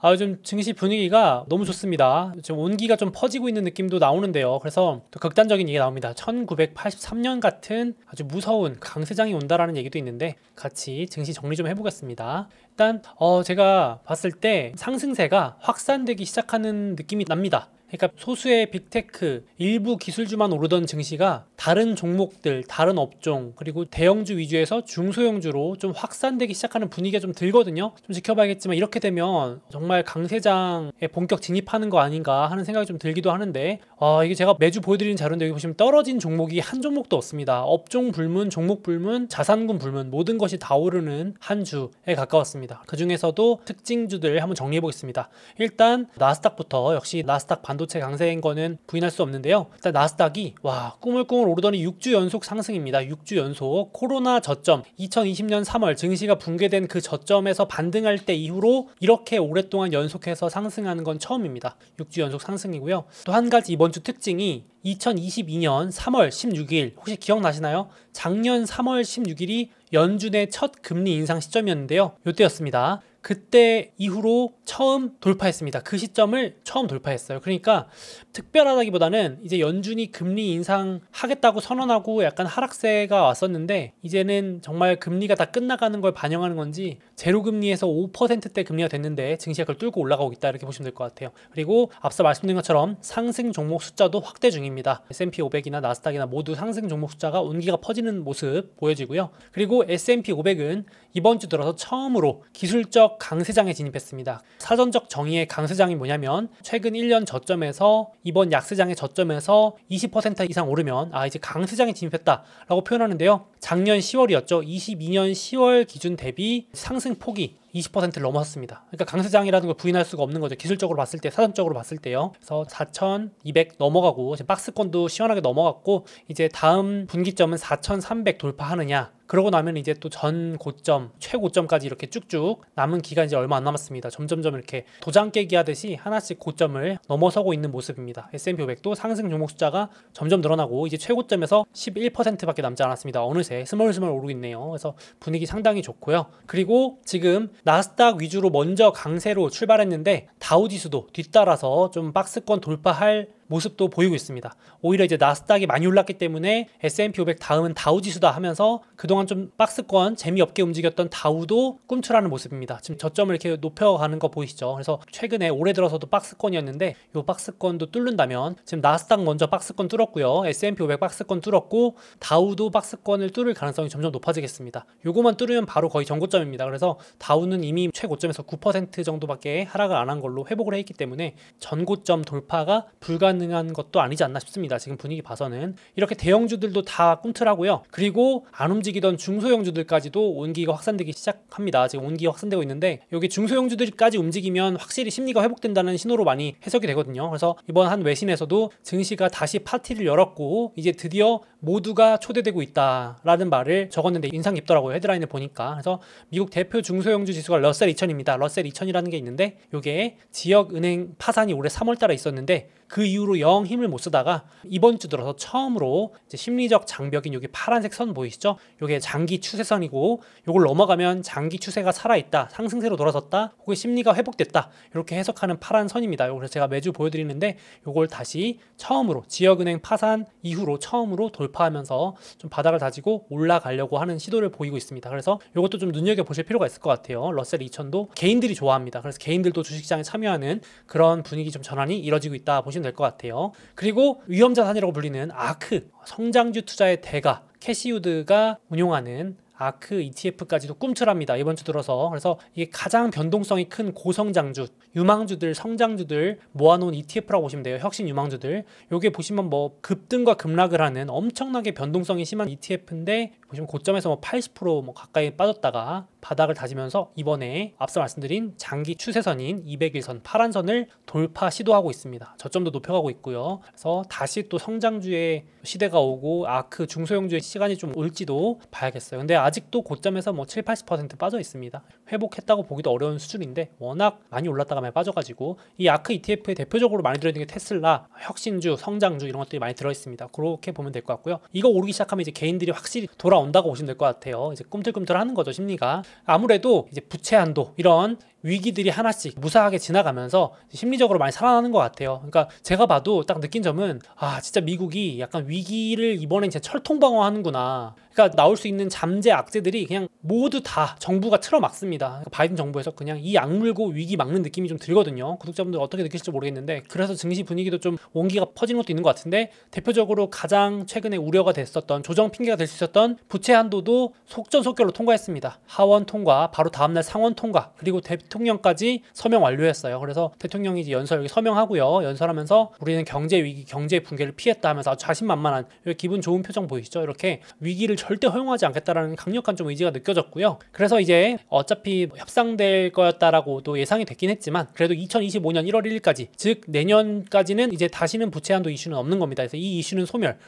요즘 증시 분위기가 너무 좋습니다. 지금 온기가 좀 퍼지고 있는 느낌도 나오는데요. 그래서 또 극단적인 얘기가 나옵니다. 1983년 같은 아주 무서운 강세장이 온다라는 얘기도 있는데 같이 증시 정리 좀 해보겠습니다. 일단 제가 봤을 때 상승세가 확산되기 시작하는 느낌이 납니다. 그러니까 소수의 빅테크, 일부 기술주만 오르던 증시가 다른 종목들, 다른 업종, 그리고 대형주 위주에서 중소형주로 좀 확산되기 시작하는 분위기가 좀 들거든요. 좀 지켜봐야겠지만 이렇게 되면 정말 강세장에 본격 진입하는 거 아닌가 하는 생각이 좀 들기도 하는데 이게 제가 매주 보여드리는 자료인데 여기 보시면 떨어진 종목이 한 종목도 없습니다. 업종 불문, 종목 불문, 자산군 불문 모든 것이 다 오르는 한 주에 가까웠습니다. 그 중에서도 특징주들 한번 정리해 보겠습니다. 일단 나스닥부터 역시 나스닥 반도체 강세인 거는 부인할 수 없는데요. 일단 나스닥이 꾸물꾸물 오르더니 6주 연속 상승입니다. 6주 연속. 코로나 저점 2020년 3월 증시가 붕괴된 그 저점에서 반등할 때 이후로 이렇게 오랫동안 연속해서 상승하는 건 처음입니다. 6주 연속 상승이고요. 또 한 가지 이번 주 특징이 2022년 3월 16일 혹시 기억나시나요? 작년 3월 16일이 연준의 첫 금리 인상 시점이었는데요. 이때였습니다. 그때 이후로 처음 돌파했습니다. 그 시점을 처음 돌파했어요. 그러니까 특별하다기보다는 이제 연준이 금리 인상하겠다고 선언하고 약간 하락세가 왔었는데 이제는 정말 금리가 다 끝나가는 걸 반영하는 건지 제로금리에서 5%대 금리가 됐는데 증시가 그걸 뚫고 올라가고 있다 이렇게 보시면 될 것 같아요. 그리고 앞서 말씀드린 것처럼 상승 종목 숫자도 확대 중입니다. S&P 500이나 나스닥이나 모두 상승 종목 숫자가 온기가 퍼지는 모습 보여지고요. 그리고 S&P 500은 이번 주 들어서 처음으로 기술적 강세장에 진입했습니다. 사전적 정의의 강세장이 뭐냐면 최근 1년 저점에서 이번 약세장의 저점에서 20% 이상 오르면 이제 강세장에 진입했다라고 표현하는데요. 작년 10월이었죠. 22년 10월 기준 대비 상승폭이 20%를 넘었습니다. 그러니까 강세장이라는 걸 부인할 수가 없는 거죠. 기술적으로 봤을 때, 사전적으로 봤을 때요. 그래서 4,200 넘어가고 박스권도 시원하게 넘어갔고 이제 다음 분기점은 4,300 돌파하느냐. 그러고 나면 이제 또 전 고점, 최고점까지 이렇게 쭉쭉 남은 기간 이제 얼마 안 남았습니다. 점점점 이렇게 도장 깨기 하듯이 하나씩 고점을 넘어서고 있는 모습입니다. S&P 500도 상승 종목 숫자가 점점 늘어나고 이제 최고점에서 11%밖에 남지 않았습니다. 어느새 스멀스멀 오르고 있네요. 그래서 분위기 상당히 좋고요. 그리고 지금 나스닥 위주로 먼저 강세로 출발했는데 다우지수도 뒤따라서 좀 박스권 돌파할 모습도 보이고 있습니다. 오히려 이제 나스닥이 많이 올랐기 때문에 S&P 500 다음은 다우지수다 하면서 그동안 좀 박스권 재미없게 움직였던 다우도 꿈틀하는 모습입니다. 지금 저점을 이렇게 높여가는 거 보이시죠? 그래서 최근에 올해 들어서도 박스권이었는데 이 박스권도 뚫는다면 지금 나스닥 먼저 박스권 뚫었고요. S&P 500 박스권 뚫었고 다우도 박스권을 뚫을 가능성이 점점 높아지겠습니다. 요거만 뚫으면 바로 거의 전고점입니다. 그래서 다우는 이미 최고점에서 9% 정도밖에 하락을 안 한 걸로 회복을 해 있기 때문에 전고점 돌파가 불가능한 것도 아니지 않나 싶습니다. 지금 분위기 봐서는 이렇게 대형주들도 다 꿈틀하고요. 그리고 안 움직이던 중소형주들까지도 온기가 확산되기 시작합니다. 지금 온기가 확산되고 있는데 여기 중소형주들까지 움직이면 확실히 심리가 회복된다는 신호로 많이 해석이 되거든요. 그래서 이번 한 외신에서도 증시가 다시 파티를 열었고 이제 드디어 모두가 초대되고 있다라는 말을 적었는데 인상 깊더라고요. 헤드라인을 보니까. 그래서 미국 대표 중소형주 지수가 러셀 2000입니다. 러셀 2000이라는 게 있는데 이게 지역은행 파산이 올해 3월달에 있었는데 그 이후로 영 힘을 못 쓰다가 이번 주 들어서 처음으로 이제 심리적 장벽인 여기 파란색 선 보이시죠? 이게 장기 추세선이고 이걸 넘어가면 장기 추세가 살아있다, 상승세로 돌아섰다, 혹은 심리가 회복됐다 이렇게 해석하는 파란 선입니다. 그래서 제가 매주 보여드리는데 이걸 다시 처음으로 지역은행 파산 이후로 처음으로 돌파하면서 좀 바닥을 다지고 올라가려고 하는 시도를 보이고 있습니다. 그래서 이것도 좀 눈여겨보실 필요가 있을 것 같아요. 러셀 2000도 개인들이 좋아합니다. 그래서 개인들도 주식시장에 참여하는 그런 분위기 좀 전환이 이뤄지고 있다 보시면 될 것 같아요. 그리고 위험자산이라고 불리는 아크, 성장주 투자의 대가, 캐시우드가 운용하는 아크 ETF까지도 꿈틀합니다. 이번 주 들어서. 그래서 이게 가장 변동성이 큰 고성장주, 유망주들, 성장주들 모아놓은 ETF라고 보시면 돼요. 혁신 유망주들. 요게 보시면 뭐 급등과 급락을 하는 엄청나게 변동성이 심한 ETF인데 보시면 고점에서 뭐 80% 가까이 빠졌다가 바닥을 다지면서 이번에 앞서 말씀드린 장기 추세선인 200일선 파란 선을 돌파 시도하고 있습니다. 저점도 높여가고 있고요. 그래서 다시 또 성장주의 시대가 오고 아크 중소형주의 시간이 좀 올지도 봐야겠어요. 근데 아직도 고점에서 뭐 7, 80% 빠져 있습니다. 회복했다고 보기도 어려운 수준인데 워낙 많이 올랐다가 많이 빠져가지고 이 아크 ETF에 대표적으로 많이 들어있는 게 테슬라, 혁신주, 성장주 이런 것들이 많이 들어있습니다. 그렇게 보면 될 것 같고요. 이거 오르기 시작하면 이제 개인들이 확실히 돌아온다고 보시면 될 것 같아요. 이제 꿈틀꿈틀하는 거죠, 심리가. 아무래도 이제 부채 한도 이런 위기들이 하나씩 무사하게 지나가면서 심리적으로 많이 살아나는 것 같아요. 그러니까 제가 봐도 딱 느낀 점은 진짜 미국이 약간 위기를 이번엔 진짜 철통방어 하는구나. 그러니까 나올 수 있는 잠재 악재들이 그냥 모두 다 정부가 틀어막습니다. 그러니까 바이든 정부에서 그냥 이 악물고 위기 막는 느낌이 좀 들거든요. 구독자분들 어떻게 느끼실지 모르겠는데, 그래서 증시 분위기도 좀 온기가 퍼지는 것도 있는 것 같은데, 대표적으로 가장 최근에 우려가 됐었던, 조정 핑계가 될 수 있었던 부채 한도도 속전속결로 통과했습니다. 하원 통과, 바로 다음날 상원 통과, 그리고 대통령까지 서명 완료했어요. 그래서 대통령이 이제 연설 여기 서명하고요. 연설하면서 우리는 경제 위기, 경제 붕괴를 피했다 하면서 아주 자신만만한 기분 좋은 표정 보이시죠? 이렇게 위기를 절대 허용하지 않겠다라는 강력한 좀 의지가 느껴졌고요. 그래서 이제 어차피 협상될 거였다라고도 예상이 됐긴 했지만, 그래도 2025년 1월 1일까지, 즉 내년까지는 이제 다시는 부채 한도 이슈는 없는 겁니다. 그래서 이 이슈는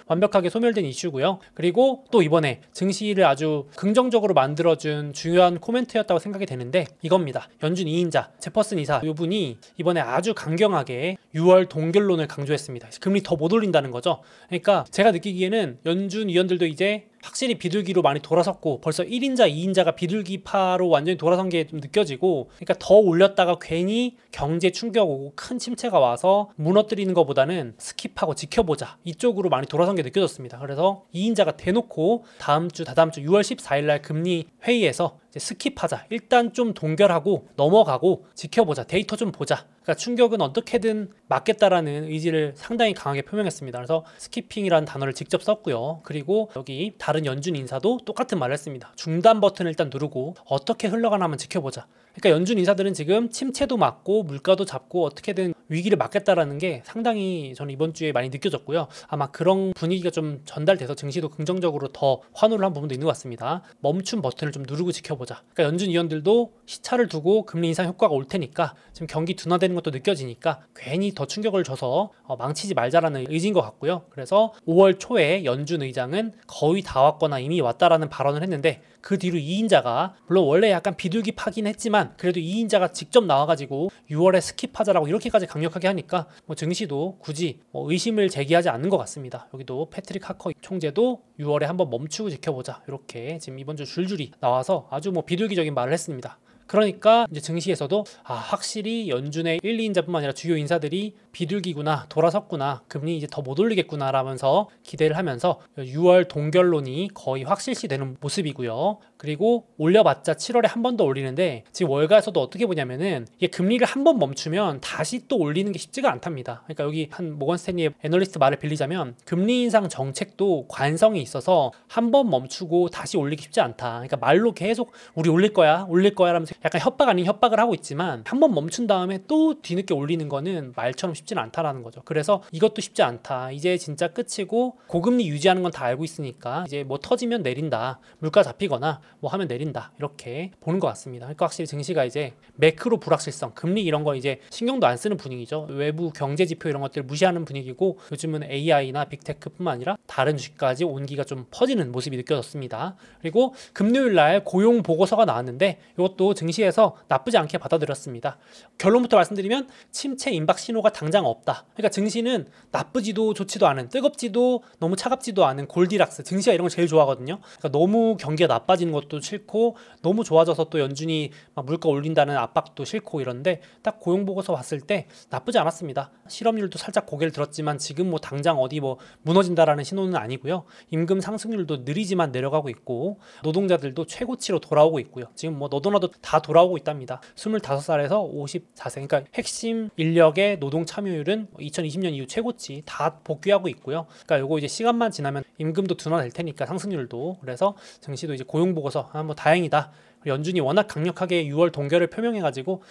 완벽하게 소멸된 이슈고요. 그리고 또 이번에 증시를 아주 긍정적으로 만들어준 중요한 코멘트였다고 생각이 되는데, 이겁니다. 연준 2인자 제퍼슨 이사, 이분이 이번에 아주 강경하게 6월 동결론을 강조했습니다. 금리 더 못 올린다는 거죠. 그러니까 제가 느끼기에는 연준 위원들도 이제 확실히 비둘기로 많이 돌아섰고, 벌써 1인자, 2인자가 비둘기파로 완전히 돌아선 게 좀 느껴지고, 그러니까 더 올렸다가 괜히 경제 충격 오고 큰 침체가 와서 무너뜨리는 것보다는 스킵하고 지켜보자, 이쪽으로 많이 돌아선 게 느껴졌습니다. 그래서 2인자가 대놓고 다음 주 6월 14일 날 금리 회의에서 이제 스킵하자, 일단 좀 동결하고 넘어가고 지켜보자, 데이터 좀 보자, 그러니까 충격은 어떻게든 막겠다라는 의지를 상당히 강하게 표명했습니다. 그래서 스키핑이라는 단어를 직접 썼고요. 그리고 여기 다른 연준 인사도 똑같은 말을 했습니다. 중단 버튼을 일단 누르고 어떻게 흘러가나 한번 지켜보자. 그러니까 연준 인사들은 지금 침체도 막고 물가도 잡고 어떻게든 위기를 막겠다라는 게 상당히 저는 이번 주에 많이 느껴졌고요. 아마 그런 분위기가 좀 전달돼서 증시도 긍정적으로 더 환호를 한 부분도 있는 것 같습니다. 멈춤 버튼을 좀 누르고 지켜보자. 그러니까 연준 위원들도 시차를 두고 금리 인상 효과가 올 테니까, 지금 경기 둔화되는 것도 느껴지니까 괜히 더 충격을 줘서 망치지 말자라는 의지인 것 같고요. 그래서 5월 초에 연준 의장은 거의 다 왔거나 이미 왔다라는 발언을 했는데, 그 뒤로 2인자가 물론 원래 약간 비둘기 파긴 했지만 그래도 2인자가 직접 나와가지고 6월에 스킵하자라고 이렇게까지 강력하게 하니까 증시도 굳이 의심을 제기하지 않는 것 같습니다. 여기도 패트릭 하커 총재도 6월에 한번 멈추고 지켜보자, 이렇게 지금 이번 주 줄줄이 나와서 아주 비둘기적인 말을 했습니다. 그러니까 이제 증시에서도 확실히 연준의 1, 2인자뿐만 아니라 주요 인사들이 비둘기구나, 돌아섰구나, 금리 이제 더 못 올리겠구나 라면서 기대를 하면서 6월 동결론이 거의 확실시되는 모습이고요. 그리고 올려봤자 7월에 한 번 더 올리는데, 지금 월가에서도 어떻게 보냐면은 이게 금리를 한 번 멈추면 다시 또 올리는 게 쉽지가 않답니다. 그러니까 여기 한 모건 스탠리의 애널리스트 말을 빌리자면, 금리 인상 정책도 관성이 있어서 한 번 멈추고 다시 올리기 쉽지 않다. 그러니까 말로 계속 우리 올릴 거야 라면서 약간 협박 아닌 협박을 하고 있지만, 한 번 멈춘 다음에 또 뒤늦게 올리는 거는 말처럼 쉽지는 않다라는 거죠. 그래서 이것도 쉽지 않다. 이제 진짜 끝이고 고금리 유지하는 건 다 알고 있으니까 이제 터지면 내린다, 물가 잡히거나 하면 내린다, 이렇게 보는 것 같습니다. 그러니까 확실히 증시가 이제 매크로 불확실성, 금리 이런 거 이제 신경도 안 쓰는 분위기죠. 외부 경제 지표 이런 것들 무시하는 분위기고, 요즘은 AI나 빅테크뿐만 아니라 다른 주식까지 온기가 좀 퍼지는 모습이 느껴졌습니다. 그리고 금요일 날 고용 보고서가 나왔는데, 이것도 증시에서 나쁘지 않게 받아들였습니다. 결론부터 말씀드리면 침체 임박 신호가 당장 없다. 그러니까 증시는 나쁘지도 좋지도 않은, 뜨겁지도 너무 차갑지도 않은 골디락스, 증시가 이런 걸 제일 좋아하거든요. 그러니까 너무 경기가 나빠지는 것도 싫고, 너무 좋아져서 또 연준이 막 물가 올린다는 압박도 싫고 이런데, 딱 고용 보고서 봤을 때 나쁘지 않았습니다. 실업률도 살짝 고개를 들었지만 지금 당장 어디 무너진다라는 신호는 아니고요. 임금 상승률도 느리지만 내려가고 있고, 노동자들도 최고치로 돌아오고 있고요. 지금 너도나도 다 돌아오고 있답니다. 25살에서 54세, 그러니까 핵심 인력의 노동 참여율은 2020년 이후 최고치 다 복귀하고 있고요. 그러니까 요거 이제 시간만 지나면 임금도 둔화될 테니까, 상승률도. 그래서 증시도 이제 고용 보고서 다행이다. 연준이 워낙 강력하게 6월 동결을 표명해가지고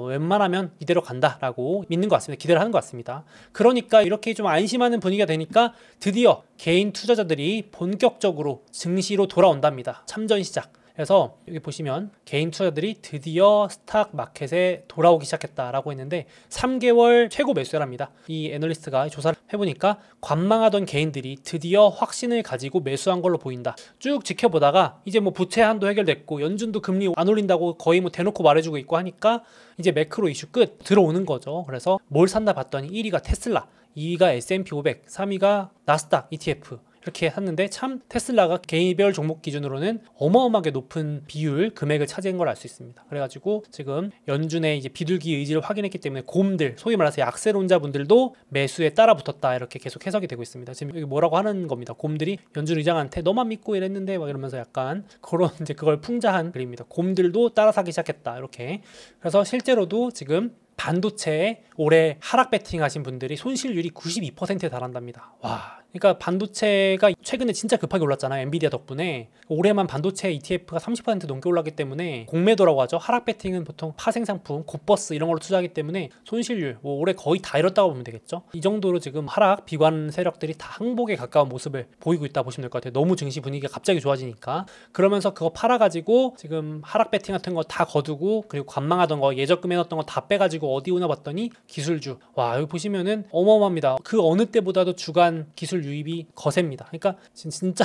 웬만하면 이대로 간다라고 믿는 것 같습니다. 기대를 하는 것 같습니다. 그러니까 이렇게 좀 안심하는 분위기가 되니까 드디어 개인 투자자들이 본격적으로 증시로 돌아온답니다. 참전 시작. 그래서 여기 보시면 개인 투자들이 드디어 스탁 마켓에 돌아오기 시작했다라고 했는데, 3개월 최고 매수랍니다. 이 애널리스트가 조사를 해보니까 관망하던 개인들이 드디어 확신을 가지고 매수한 걸로 보인다. 쭉 지켜보다가 이제 부채 한도 해결됐고, 연준도 금리 안 올린다고 거의 대놓고 말해주고 있고 하니까 이제 매크로 이슈 끝 들어오는 거죠. 그래서 뭘 샀나 봤더니 1위가 테슬라, 2위가 S&P 500, 3위가 나스닥 ETF, 이렇게 샀는데 참 테슬라가 개별 종목 기준으로는 어마어마하게 높은 비율 금액을 차지한 걸 알 수 있습니다. 그래가지고 지금 연준의 이제 비둘기 의지를 확인했기 때문에 곰들, 소위 말해서 약세론자분들도 매수에 따라 붙었다 이렇게 계속 해석이 되고 있습니다. 지금 여기 뭐라고 하는 겁니다. 곰들이 연준 의장한테 너만 믿고 이랬는데 막 이러면서 약간 그런 이제 그걸 풍자한 글입니다. 곰들도 따라 사기 시작했다 이렇게. 그래서 실제로도 지금 반도체에 올해 하락 베팅하신 분들이 손실률이 92%에 달한답니다. 와, 그러니까 반도체가 최근에 진짜 급하게 올랐잖아요. 엔비디아 덕분에. 올해만 반도체 ETF가 30% 넘게 올랐기 때문에 공매도라고 하죠. 하락 베팅은 보통 파생상품, 곧버스 이런 걸로 투자하기 때문에 손실률 뭐 올해 거의 다 잃었다고 보면 되겠죠. 이 정도로 지금 하락 비관 세력들이 다 항복에 가까운 모습을 보이고 있다 보시면 될 것 같아요. 너무 증시 분위기가 갑자기 좋아지니까. 그러면서 그거 팔아가지고 지금 하락 베팅 같은 거 다 거두고 그리고 관망하던 거 예적금 해놨던 거 다 빼가지고 어디 오나 봤더니 기술주. 와, 여기 보시면은 어마어마합니다. 그 어느 때보다도 주간 기술 유입이 거셉니다. 그러니까 진짜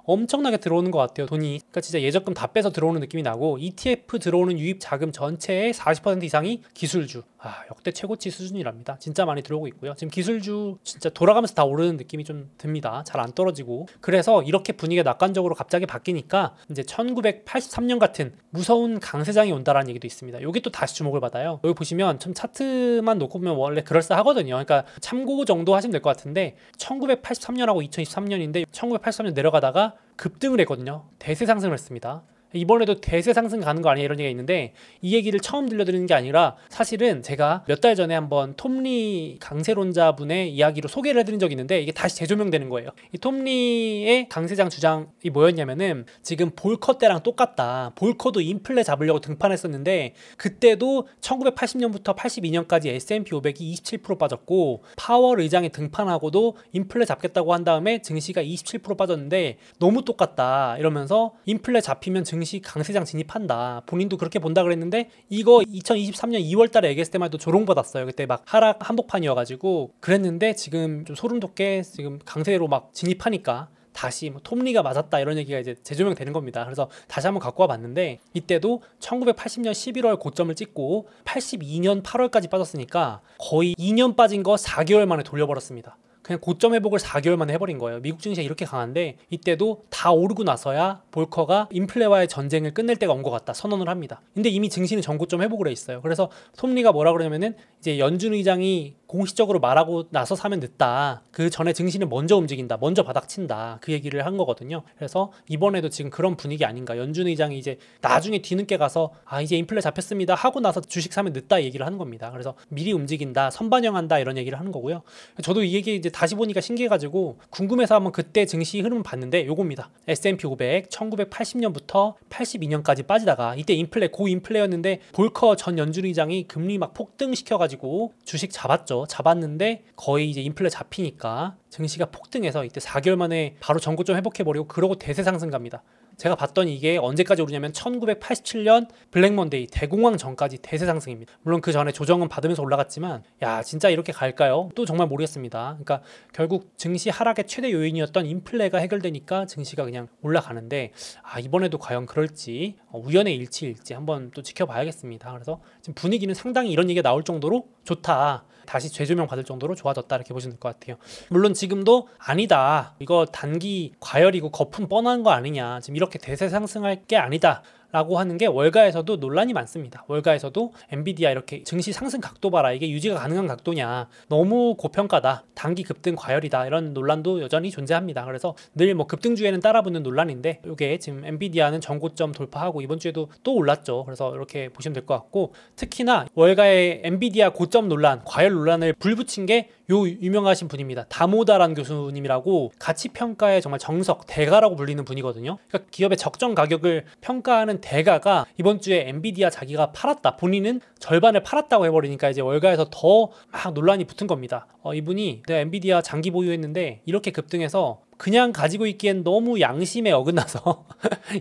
엄청나게 들어오는 것 같아요. 돈이. 그러니까 진짜 예적금 다 빼서 들어오는 느낌이 나고 ETF 들어오는 유입 자금 전체의 40% 이상이 기술주. 아, 역대 최고치 수준이랍니다. 진짜 많이 들어오고 있고요. 지금 기술주 진짜 돌아가면서 다 오르는 느낌이 좀 듭니다. 잘 안 떨어지고. 그래서 이렇게 분위기가 낙관적으로 갑자기 바뀌니까 이제 1983년 같은 무서운 강세장이 온다라는 얘기도 있습니다. 여기 또 다시 주목을 받아요. 여기 보시면 좀 차트만 놓고 보면 원래 그럴싸하거든요. 그러니까 참고 정도 하시면 될 것 같은데 1983년하고 2023년인데 1983년 내려가다가 급등을 했거든요. 대세 상승을 했습니다. 이번에도 대세 상승 가는 거 아니냐 이런 얘기가 있는데 이 얘기를 처음 들려드리는 게 아니라 사실은 제가 몇 달 전에 한번 톰리 강세론자분의 이야기로 소개를 해드린 적이 있는데 이게 다시 재조명되는 거예요. 이 톰리의 강세장 주장이 뭐였냐면은 지금 볼커 때랑 똑같다. 볼커도 인플레 잡으려고 등판했었는데 그때도 1980년부터 82년까지 S&P 500이 27% 빠졌고 파월 의장이 등판하고도 인플레 잡겠다고 한 다음에 증시가 27% 빠졌는데 너무 똑같다 이러면서 인플레 잡히면 증시 강세장 진입한다. 본인도 그렇게 본다 그랬는데 이거 2023년 2월 달에 얘기했을 때만 해도 조롱받았어요. 그때 막 하락 한복판이어가지고 그랬는데 지금 좀 소름 돋게 지금 강세로 막 진입하니까 다시 뭐 톰리가 맞았다 이런 얘기가 이제 재조명되는 겁니다. 그래서 다시 한번 갖고 와봤는데 이때도 1980년 11월 고점을 찍고 82년 8월까지 빠졌으니까 거의 2년 빠진 거 4개월 만에 돌려버렸습니다. 그냥 고점 회복을 4개월 만에 해버린 거예요. 미국 증시가 이렇게 강한데 이때도 다 오르고 나서야 볼커가 인플레와의 전쟁을 끝낼 때가 온 것 같다 선언을 합니다. 근데 이미 증시는 전고점 회복을 해 있어요. 그래서 톰리가 뭐라 그러냐면은 이제 연준 의장이 공식적으로 말하고 나서 사면 늦다. 그 전에 증시는 먼저 움직인다. 먼저 바닥친다. 그 얘기를 한 거거든요. 그래서 이번에도 지금 그런 분위기 아닌가. 연준 의장이 이제 나중에 뒤늦게 가서 아 이제 인플레 잡혔습니다 하고 나서 주식 사면 늦다 얘기를 하는 겁니다. 그래서 미리 움직인다. 선반영한다 이런 얘기를 하는 거고요. 저도 이 얘기 이제 다시 보니까 신기해가지고 궁금해서 한번 그때 증시 흐름을 봤는데 요겁니다. S&P 500 1980년부터 82년까지 빠지다가 이때 인플레 고인플레였는데 볼커 전 연준 의장이 금리 막 폭등시켜가지고 주식 잡았죠. 잡았는데 거의 이제 인플레 잡히니까 증시가 폭등해서 이때 4개월 만에 바로 전고점 회복해버리고 그러고 대세 상승 갑니다. 제가 봤더니 이게 언제까지 오르냐면 1987년 블랙먼데이 대공황 전까지 대세 상승입니다. 물론 그 전에 조정은 받으면서 올라갔지만 야 진짜 이렇게 갈까요? 또 정말 모르겠습니다. 그러니까 결국 증시 하락의 최대 요인이었던 인플레가 해결되니까 증시가 그냥 올라가는데 아 이번에도 과연 그럴지 우연의 일치일지 한번 또 지켜봐야겠습니다. 그래서 지금 분위기는 상당히 이런 얘기가 나올 정도로 좋다. 다시 재조명 받을 정도로 좋아졌다 이렇게 보시면 될 것 같아요. 물론 지금도 아니다. 이거 단기 과열이고 거품 뻔한 거 아니냐. 지금 이렇게 대세 상승할 게 아니다. 라고 하는 게 월가에서도 논란이 많습니다. 월가에서도 엔비디아 이렇게 증시 상승 각도 봐라. 이게 유지가 가능한 각도냐. 너무 고평가다. 단기 급등 과열이다. 이런 논란도 여전히 존재합니다. 그래서 늘 뭐 급등주에는 따라붙는 논란인데 이게 지금 엔비디아는 전고점 돌파하고 이번 주에도 또 올랐죠. 그래서 이렇게 보시면 될 것 같고 특히나 월가의 엔비디아 고점 논란, 과열 논란을 불붙인 게 요 유명하신 분입니다. 다모다라는 교수님이라고 가치평가의 정말 정석, 대가라고 불리는 분이거든요. 그러니까 기업의 적정 가격을 평가하는 대가가 이번 주에 엔비디아 자기가 팔았다. 본인은 절반을 팔았다고 해버리니까 이제 월가에서 더 막 논란이 붙은 겁니다. 이분이 내가 엔비디아 장기 보유했는데 이렇게 급등해서 그냥 가지고 있기엔 너무 양심에 어긋나서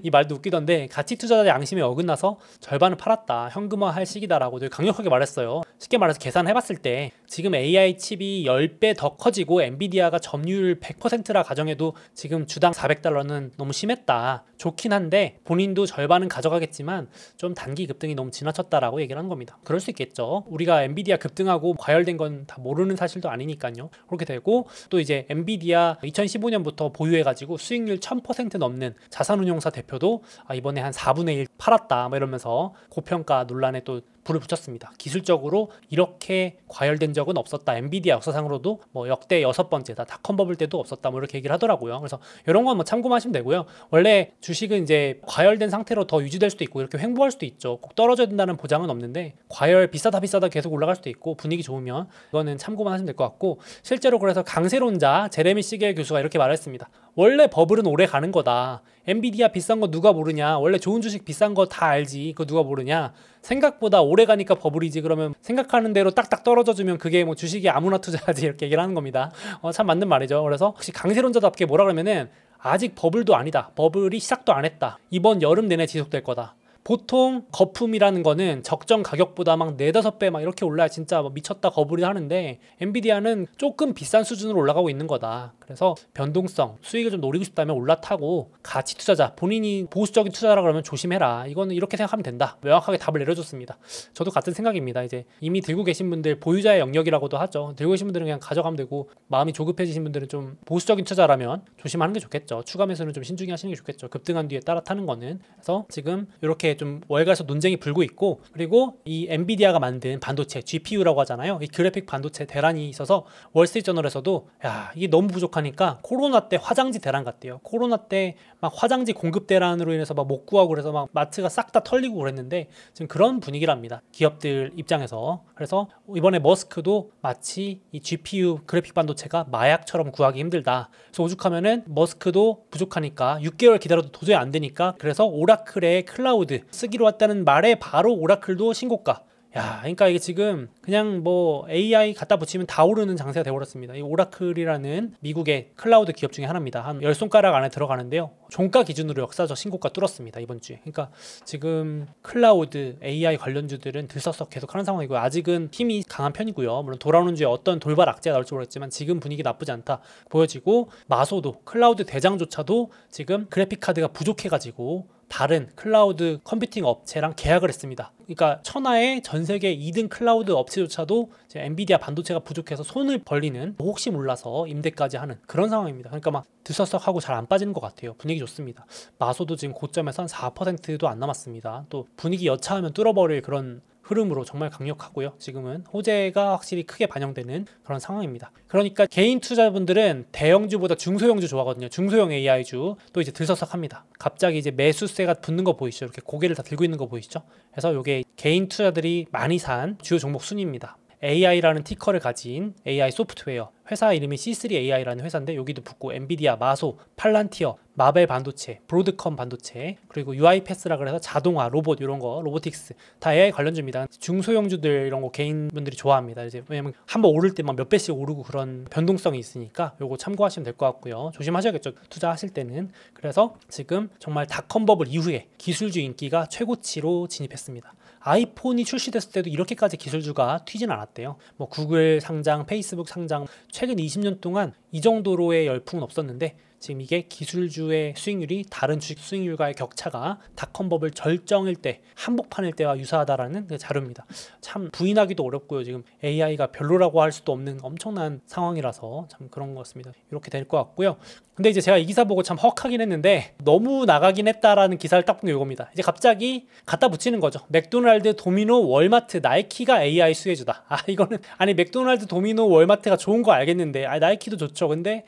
이 말도 웃기던데 가치 투자자의 양심에 어긋나서 절반을 팔았다. 현금화할 시기다라고 늘 강력하게 말했어요. 쉽게 말해서 계산해봤을 때 지금 AI 칩이 10배 더 커지고 엔비디아가 점유율 100%라 가정해도 지금 주당 $400는 너무 심했다. 좋긴 한데 본인도 절반은 가져가겠지만 좀 단기 급등이 너무 지나쳤다라고 얘기를 한 겁니다. 그럴 수 있겠죠. 우리가 엔비디아 급등하고 과열된 건 다 모르는 사실도 아니니까요. 그렇게 되고 또 이제 엔비디아 2015년 2016년부터 보유해가지고 수익률 1000% 넘는 자산운용사 대표도 이번에 한 4분의 1 팔았다 뭐 이러면서 고평가 논란에 또 불을 붙였습니다. 기술적으로 이렇게 과열된 적은 없었다. 엔비디아 역사상으로도 뭐 역대 6번째다. 닷컴 버블 때도 없었다. 뭐 이렇게 얘기를 하더라고요. 그래서 이런 건 뭐 참고하시면 되고요. 원래 주식은 이제 과열된 상태로 더 유지될 수도 있고 이렇게 횡보할 수도 있죠. 꼭 떨어져야 된다는 보장은 없는데 과열 비싸다 계속 올라갈 수도 있고 분위기 좋으면 이거는 참고만 하시면 될 것 같고 실제로 그래서 강세론자 제레미 시겔 교수가 이렇게 말했습니다. 원래 버블은 오래 가는 거다. 엔비디아 비싼 거 누가 모르냐. 원래 좋은 주식 비싼 거 다 알지. 그거 누가 모르냐. 생각보다 오래 가니까 버블이지. 그러면 생각하는 대로 딱딱 떨어져주면 그게 뭐 주식이 아무나 투자하지 이렇게 얘기를 하는 겁니다. 참 맞는 말이죠. 그래서 혹시 강세론자답게 뭐라 그러면은 아직 버블도 아니다. 버블이 시작도 안 했다. 이번 여름 내내 지속될 거다. 보통 거품이라는 거는 적정 가격보다 막 4-5배 막 이렇게 올라야 진짜 뭐 미쳤다 거부리 하는데 엔비디아는 조금 비싼 수준으로 올라가고 있는 거다. 그래서 변동성, 수익을 좀 노리고 싶다면 올라타고 가치 투자자, 본인이 보수적인 투자라 그러면 조심해라. 이거는 이렇게 생각하면 된다. 명확하게 답을 내려줬습니다. 저도 같은 생각입니다. 이제 이미 들고 계신 분들 보유자의 영역이라고도 하죠. 들고 계신 분들은 그냥 가져가면 되고 마음이 조급해지신 분들은 좀 보수적인 투자라면 조심하는 게 좋겠죠. 추가 매수는 좀 신중히 하시는 게 좋겠죠. 급등한 뒤에 따라 타는 거는. 그래서 지금 이렇게 좀 월가에서 논쟁이 불고 있고 그리고 이 엔비디아가 만든 반도체 GPU라고 하잖아요. 이 그래픽 반도체 대란이 있어서 월스트리트저널에서도 야 이게 너무 부족하니까 코로나 때 화장지 대란 같대요. 코로나 때 막 화장지 공급 대란으로 인해서 막 못 구하고 그래서 막 마트가 싹 다 털리고 그랬는데 지금 그런 분위기랍니다. 기업들 입장에서. 그래서 이번에 머스크도 마치 이 GPU 그래픽 반도체가 마약처럼 구하기 힘들다. 그래서 오죽하면은 머스크도 부족하니까 6개월 기다려도 도저히 안 되니까 그래서 오라클의 클라우드 쓰기로 했다는 말에 바로 오라클도 신고가. 야, 그러니까 이게 지금 그냥 뭐 AI 갖다 붙이면 다 오르는 장세가 되어버렸습니다. 이 오라클이라는 미국의 클라우드 기업 중에 하나입니다. 한 10손가락 안에 들어가는데요. 종가 기준으로 역사적 신고가 뚫었습니다. 이번 주에. 그러니까 지금 클라우드, AI 관련주들은 들썩썩 계속 하는 상황이고요. 아직은 힘이 강한 편이고요. 물론 돌아오는 주에 어떤 돌발 악재가 나올지 모르겠지만 지금 분위기 나쁘지 않다 보여지고 마소도 클라우드 대장조차도 지금 그래픽카드가 부족해가지고 다른 클라우드 컴퓨팅 업체랑 계약을 했습니다. 그러니까 천하의 전 세계 2등 클라우드 업체조차도 이제 엔비디아 반도체가 부족해서 손을 벌리는 혹시 몰라서 임대까지 하는 그런 상황입니다. 그러니까 막 들썩썩하고 잘 안 빠지는 것 같아요. 분위기 좋습니다. 마소도 지금 고점에서 한 4%도 안 남았습니다. 또 분위기 여차하면 뚫어버릴 그런 흐름으로 정말 강력하고요. 지금은 호재가 확실히 크게 반영되는 그런 상황입니다. 그러니까 개인 투자분들은 대형주보다 중소형주 좋아하거든요. 중소형 AI주 또 이제 들썩썩합니다. 갑자기 이제 매수세가 붙는 거 보이시죠? 이렇게 고개를 다 들고 있는 거 보이시죠? 그래서 이게 개인 투자들이 많이 산 주요 종목 순위입니다. AI라는 티커를 가진 AI 소프트웨어 회사 이름이 C3AI라는 회사인데 여기도 붙고 엔비디아, 마소, 팔란티어, 마벨 반도체, 브로드컴 반도체 그리고 UiPath라 그래서 자동화, 로봇 이런 거 로보틱스 다 AI 관련주입니다. 중소형주들 이런 거 개인분들이 좋아합니다. 이제 왜냐면 한번 오를 때 막 몇 배씩 오르고 그런 변동성이 있으니까 요거 참고하시면 될 것 같고요. 조심하셔야겠죠. 투자하실 때는. 그래서 지금 정말 닷컴 버블 이후에 기술주 인기가 최고치로 진입했습니다. 아이폰이 출시됐을 때도 이렇게까지 기술주가 튀진 않았대요. 뭐 구글 상장, 페이스북 상장 최근 20년 동안 이 정도로의 열풍은 없었는데 지금 이게 기술주의 수익률이 다른 주식 수익률과의 격차가 닷컴 버블 절정일 때 한복판일 때와 유사하다라는 그 자료입니다. 참 부인하기도 어렵고요. 지금 AI가 별로라고 할 수도 없는 엄청난 상황이라서 참 그런 것 같습니다. 이렇게 될 것 같고요. 근데 이제 제가 이 기사 보고 참 헉하긴 했는데 너무 나가긴 했다라는 기사를 딱 본 게 이겁니다. 이제 갑자기 갖다 붙이는 거죠. 맥도날드, 도미노, 월마트, 나이키가 AI 수혜주다. 이거는 아니 맥도날드, 도미노, 월마트가 좋은 거 알겠는데 나이키도 좋죠. 근데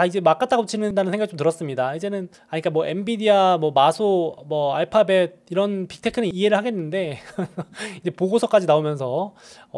이제 막 갖다 붙이는다는 생각이 좀 들었습니다. 이제는 그러니까 뭐 엔비디아, 뭐 마소, 뭐 알파벳 이런 빅테크는 이해를 하겠는데 이제 보고서까지 나오면서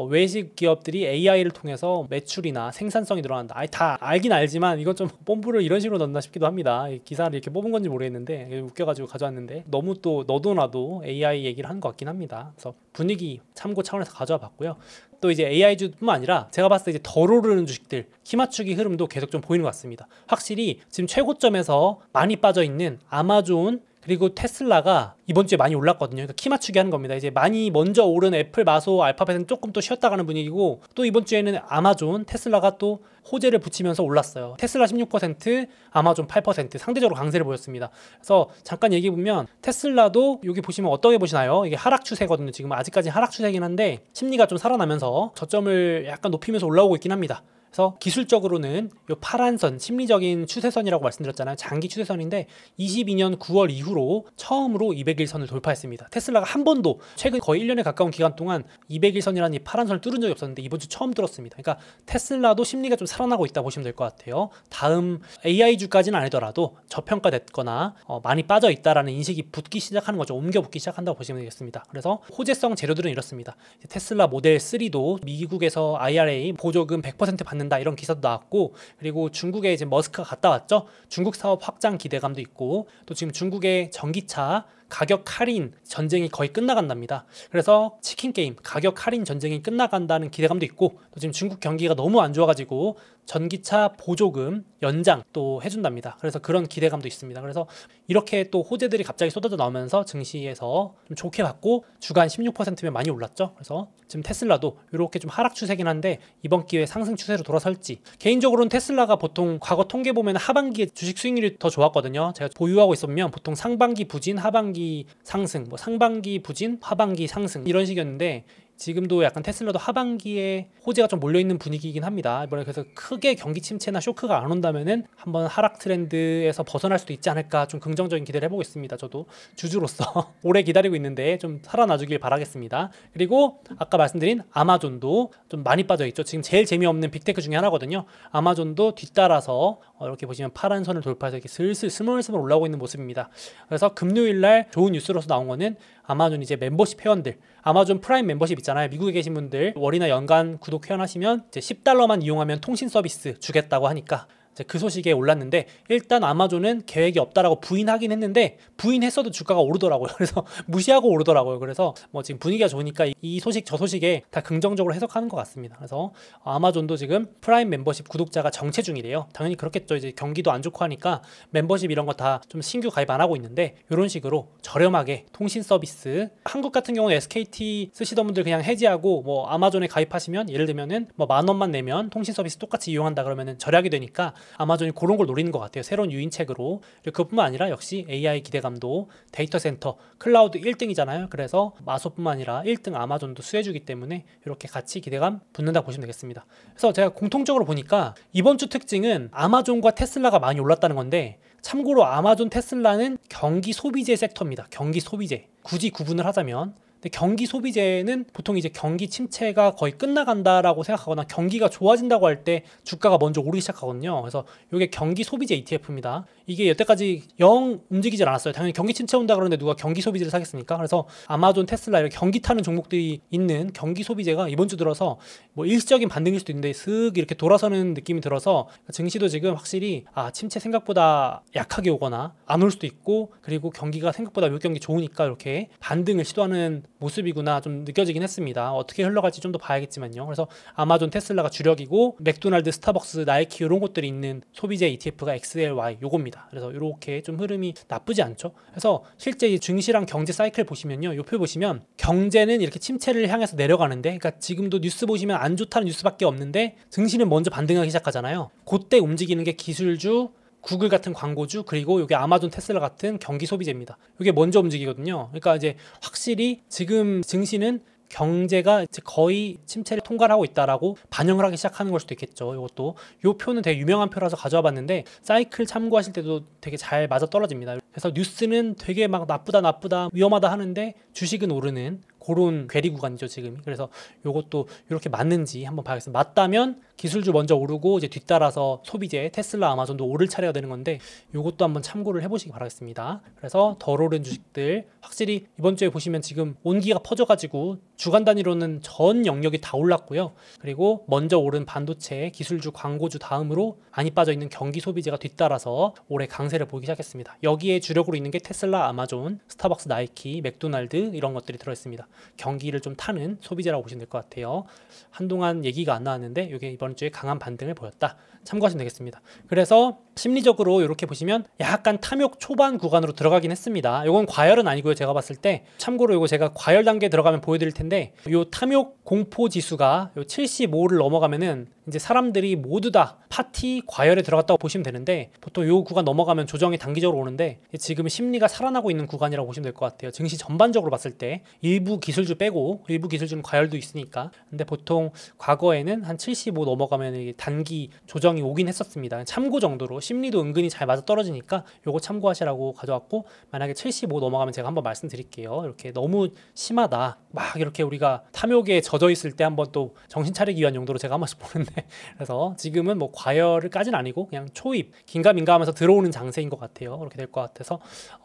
외식 기업들이 AI를 통해서 매출이나 생산성이 늘어난다. 다 알긴 알지만 이건 좀 뽐뿌를 이런 식으로 넣나 싶기도 합니다. 기사를 이렇게 뽑은 건지 모르겠는데 웃겨가지고 가져왔는데 너무 또 너도 나도 AI 얘기를 하는 것 같긴 합니다. 그래서 분위기 참고 차원에서 가져와 봤고요. 또 이제 AI주뿐만 아니라 제가 봤을 때 이제 덜 오르는 주식들 키 맞추기 흐름도 계속 좀 보이는 것 같습니다. 확실히 지금 최고점에서 많이 빠져 있는 아마존 그리고 테슬라가 이번 주에 많이 올랐거든요. 그러니까 키 맞추기 하는 겁니다. 이제 많이 먼저 오른 애플, 마소, 알파벳은 조금 또 쉬었다 가는 분위기고 또 이번 주에는 아마존, 테슬라가 또 호재를 붙이면서 올랐어요. 테슬라 16%, 아마존 8% 상대적으로 강세를 보였습니다. 그래서 잠깐 얘기해 보면 테슬라도 여기 보시면 어떻게 보시나요? 이게 하락 추세거든요. 지금 아직까지 하락 추세이긴 한데 심리가 좀 살아나면서 저점을 약간 높이면서 올라오고 있긴 합니다. 그래서 기술적으로는 이 파란 선, 심리적인 추세선이라고 말씀드렸잖아요. 장기 추세선인데 22년 9월 이후로 처음으로 200일선을 돌파했습니다. 테슬라가 한 번도 최근 거의 1년에 가까운 기간 동안 200일선이라는 이 파란 선을 뚫은 적이 없었는데 이번 주 처음 뚫었습니다. 그러니까 테슬라도 심리가 좀 살아나고 있다 보시면 될 것 같아요. 다음 AI주까지는 아니더라도 저평가됐거나 많이 빠져 있다라는 인식이 붙기 시작하는 거죠. 옮겨 붙기 시작한다고 보시면 되겠습니다. 그래서 호재성 재료들은 이렇습니다. 테슬라 모델 3도 미국에서 IRA 보조금 100% 받는다 이런 기사도 나왔고, 그리고 중국에 이제 머스크가 갔다 왔죠. 중국 사업 확장 기대감도 있고, 또 지금 중국의 전기차 가격 할인 전쟁이 거의 끝나간답니다. 그래서 치킨 게임 가격 할인 전쟁이 끝나간다는 기대감도 있고, 또 지금 중국 경기가 너무 안 좋아가지고 전기차 보조금 연장 또 해준답니다. 그래서 그런 기대감도 있습니다. 그래서 이렇게 또 호재들이 갑자기 쏟아져 나오면서 증시에서 좀 좋게 받고 주간 16%면 많이 올랐죠. 그래서 지금 테슬라도 이렇게 좀 하락 추세긴 한데 이번 기회에 상승 추세로 돌아설지. 개인적으로는 테슬라가 보통 과거 통계 보면 하반기에 주식 수익률이 더 좋았거든요. 제가 보유하고 있으면 보통 상반기 부진, 하반기 상승, 뭐 상반기 부진, 하반기 상승 이런 식이었는데, 지금도 약간 테슬라도 하반기에 호재가 좀 몰려있는 분위기이긴 합니다. 이번에 그래서 크게 경기 침체나 쇼크가 안 온다면은 한번 하락 트렌드에서 벗어날 수도 있지 않을까, 좀 긍정적인 기대를 해보고 있습니다. 저도 주주로서 오래 기다리고 있는데 좀 살아나주길 바라겠습니다. 그리고 아까 말씀드린 아마존도 좀 많이 빠져있죠. 지금 제일 재미없는 빅테크 중에 하나거든요. 아마존도 뒤따라서 이렇게 보시면 파란 선을 돌파해서 이렇게 슬슬 스멀스멀 올라오고 있는 모습입니다. 그래서 금요일날 좋은 뉴스로서 나온 거는 아마존 이제 멤버십 회원들, 아마존 프라임 멤버십 있잖아요. 미국에 계신 분들 월이나 연간 구독 회원하시면 이제 $10만 이용하면 통신 서비스 주겠다고 하니까 그 소식에 올랐는데, 일단 아마존은 계획이 없다라고 부인하긴 했는데 부인했어도 주가가 오르더라고요. 그래서 무시하고 오르더라고요. 그래서 뭐 지금 분위기가 좋으니까 이 소식 저 소식에 다 긍정적으로 해석하는 것 같습니다. 그래서 아마존도 지금 프라임 멤버십 구독자가 정체 중이래요. 당연히 그렇겠죠. 이제 경기도 안 좋고 하니까 멤버십 이런 거 다 좀 신규 가입 안 하고 있는데, 이런 식으로 저렴하게 통신 서비스, 한국 같은 경우는 SKT 쓰시던 분들 그냥 해지하고 뭐 아마존에 가입하시면 예를 들면은 뭐 10,000원만 내면 통신 서비스 똑같이 이용한다 그러면은 절약이 되니까 아마존이 그런 걸 노리는 것 같아요. 새로운 유인책으로. 그것뿐만 아니라 역시 AI 기대감도 데이터 센터 클라우드 1등이잖아요. 그래서 마소뿐만 아니라 1등 아마존도 수혜주기 때문에 이렇게 같이 기대감 붙는다 보시면 되겠습니다. 그래서 제가 공통적으로 보니까 이번 주 특징은 아마존과 테슬라가 많이 올랐다는 건데, 참고로 아마존, 테슬라는 경기 소비재 섹터입니다. 경기 소비재. 굳이 구분을 하자면. 근데 경기 소비재는 보통 이제 경기 침체가 거의 끝나간다라고 생각하거나 경기가 좋아진다고 할 때 주가가 먼저 오르기 시작하거든요. 그래서 이게 경기 소비재 ETF입니다. 이게 여태까지 영 움직이질 않았어요. 당연히 경기 침체 온다 그러는데 누가 경기 소비재를 사겠습니까? 그래서 아마존, 테슬라 이렇게 경기 타는 종목들이 있는 경기 소비재가 이번 주 들어서 뭐 일시적인 반등일 수도 있는데 슥 이렇게 돌아서는 느낌이 들어서 증시도 지금 확실히 침체 생각보다 약하게 오거나 안 올 수도 있고, 그리고 경기가 생각보다 외국 경기 좋으니까 이렇게 반등을 시도하는 모습이구나 좀 느껴지긴 했습니다. 어떻게 흘러갈지 좀 더 봐야겠지만요. 그래서 아마존, 테슬라가 주력이고, 맥도날드, 스타벅스, 나이키 이런 것들이 있는 소비재 ETF가 XLY 요겁니다. 그래서 이렇게 좀 흐름이 나쁘지 않죠. 그래서 실제 이 증시랑 경제 사이클 보시면요, 요 표 보시면 경제는 이렇게 침체를 향해서 내려가는데, 그러니까 지금도 뉴스 보시면 안 좋다는 뉴스밖에 없는데 증시는 먼저 반등하기 시작하잖아요. 그때 움직이는 게 기술주, 구글 같은 광고주, 그리고 여기 아마존, 테슬라 같은 경기 소비재입니다. 이게 먼저 움직이거든요. 그러니까 이제 확실히 지금 증시는 경제가 이제 거의 침체를 통과를 하고 있다라고 반영을 하기 시작하는 걸 수도 있겠죠. 이것도 요 표는 되게 유명한 표라서 가져와 봤는데 사이클 참고하실 때도 되게 잘 맞아 떨어집니다. 그래서 뉴스는 되게 막 나쁘다 위험하다 하는데 주식은 오르는 그런 괴리 구간이죠 지금이. 그래서 요것도 이렇게 맞는지 한번 봐야겠습니다. 맞다면 기술주 먼저 오르고 이제 뒤따라서 소비재, 테슬라, 아마존도 오를 차례가 되는 건데, 요것도 한번 참고를 해보시기 바라겠습니다. 그래서 덜 오른 주식들 확실히 이번 주에 보시면 지금 온기가 퍼져가지고 주간 단위로는 전 영역이 다 올랐고요. 그리고 먼저 오른 반도체, 기술주, 광고주 다음으로 많이 빠져있는 경기 소비재가 뒤따라서 올해 강세를 보이기 시작했습니다. 여기에 주력으로 있는 게 테슬라, 아마존, 스타벅스, 나이키, 맥도날드 이런 것들이 들어있습니다. 경기를 좀 타는 소비재라고 보시면 될 것 같아요. 한동안 얘기가 안 나왔는데 이게 이번 주에 강한 반등을 보였다. 참고하시면 되겠습니다. 그래서 심리적으로 이렇게 보시면 약간 탐욕 초반 구간으로 들어가긴 했습니다. 이건 과열은 아니고요. 제가 봤을 때 참고로 이거 제가 과열 단계에 들어가면 보여드릴 텐데, 이 탐욕 공포 지수가 75를 넘어가면은 이제 사람들이 모두 다 파티 과열에 들어갔다고 보시면 되는데, 보통 요 구간 넘어가면 조정이 단기적으로 오는데 지금은 심리가 살아나고 있는 구간이라고 보시면 될 것 같아요. 증시 전반적으로 봤을 때 일부 기술주 빼고, 일부 기술주는 과열도 있으니까. 근데 보통 과거에는 한 75 넘어가면 이게 단기 조정이 오긴 했었습니다. 참고 정도로 심리도 은근히 잘 맞아 떨어지니까 요거 참고하시라고 가져왔고, 만약에 75 넘어가면 제가 한번 말씀드릴게요. 이렇게 너무 심하다, 막 이렇게 우리가 탐욕에 젖어 있을 때 한번 또 정신 차리기 위한 용도로 제가 한 번씩 보는데, 그래서 지금은 뭐 과열까지는 아니고 그냥 초입 긴가민가하면서 들어오는 장세인 것 같아요. 그렇게 될 것 같아서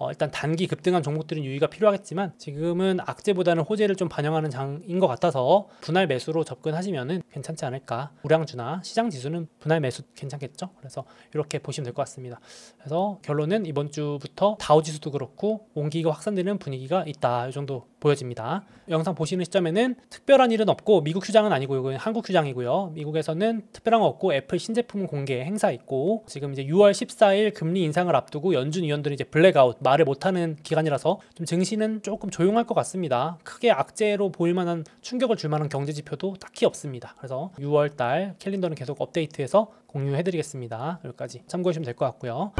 일단 단기 급등한 종목들은 유의가 필요하겠지만, 지금은 악재보다는 호재를 좀 반영하는 장인 것 같아서 분할 매수로 접근하시면은 괜찮지 않을까. 우량주나 시장 지수는 분할 매수 괜찮겠죠. 그래서 이렇게 보시면 될 것 같습니다. 그래서 결론은 이번 주부터 다우지수도 그렇고 온기가 확산되는 분위기가 있다, 이 정도 보여집니다. 영상 보시는 시점에는 특별한 일은 없고, 미국 휴장은 아니고 이건 한국 휴장이고요. 미국에서는 특별한 거 없고 애플 신제품 공개 행사 있고, 지금 이제 6월 14일 금리 인상을 앞두고 연준 위원들이 이제 블랙아웃, 말을 못하는 기간이라서 좀 증시는 조금 조용할 것 같습니다. 크게 악재로 보일 만한, 충격을 줄 만한 경제 지표도 딱히 없습니다. 그래서 6월 달 캘린더는 계속 업데이트해서 공유해드리겠습니다. 여기까지 참고하시면 될 것 같고요.